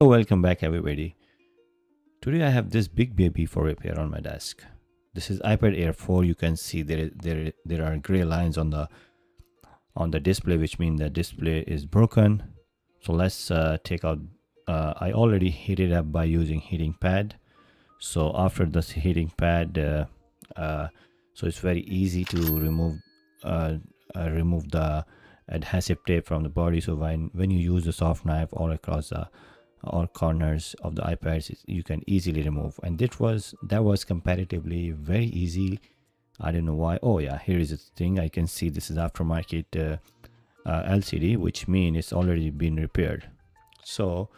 So welcome back everybody. Today I have this big baby for repair on my desk. This is iPad Air 4. You can see there are gray lines on the display, which mean the display is broken. So let's take out. I already heated up by using heating pad. So after this heating pad, so it's very easy to remove the adhesive tape from the body. So when you use the soft knife all across the all corners of the iPads, you can easily remove. And that was comparatively very easy. I don't know why. Oh yeah, here is the thing. I can see this is aftermarket LCD, which means it's already been repaired. So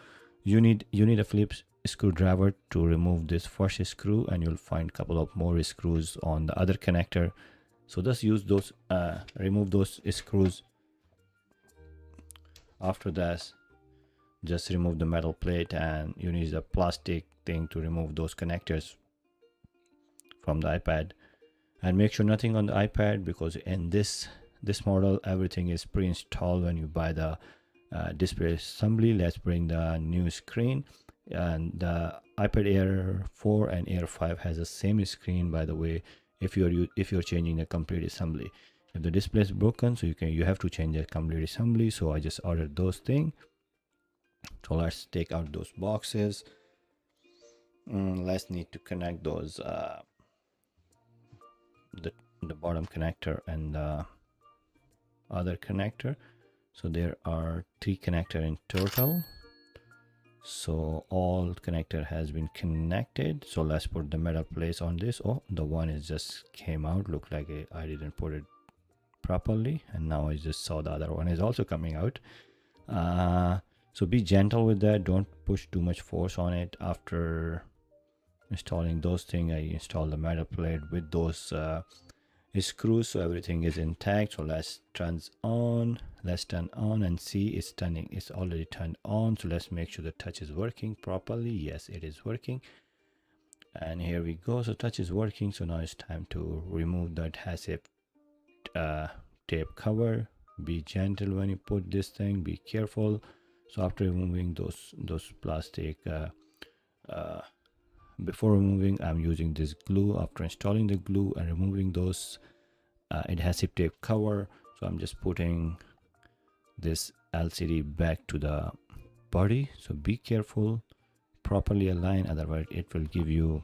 you need a Phillips screwdriver to remove this first screw, and you'll find a couple of more screws on the other connector. So just use those, remove those screws. After that, just remove the metal plate, and you need a plastic thing to remove those connectors from the iPad. And make sure nothing on the iPad, because in this model everything is pre-installed when you buy the display assembly. Let's bring the new screen, and the iPad Air 4 and Air 5 has the same screen, by the way, if you're changing the complete assembly. If the display is broken, so you have to change the complete assembly. So I just ordered those things. So let's take out those boxes. Let's need to connect those the bottom connector and the other connector. So there are 3 connectors in total. So all connector has been connected. So let's put the metal plate on this. Oh, the one is just came out. Look like I didn't put it properly, and now I just saw the other one is also coming out. So be gentle with that. Don't push too much force on it. After installing those things, I installed the metal plate with those screws, so everything is intact. So let's turn on and see it's turning. It's already turned on. So let's make sure the touch is working properly. Yes, it is working. And here we go. So touch is working. So now it's time to remove the adhesive tape cover. Be gentle when you put this thing. Be careful. So after removing those plastic, before removing, I'm using this glue. After installing the glue and removing those adhesive tape cover, so I'm just putting this LCD back to the body. So be careful, properly align, otherwise it will give you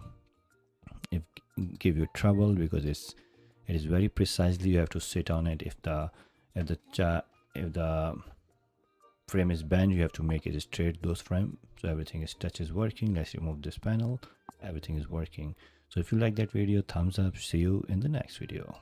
trouble, because it is very precisely. You have to sit on it. If the frame is bent, you have to make it straight, those frame. So everything is touch is working. Let's remove this panel. Everything is working. So if you like that video, thumbs up. See you in the next video.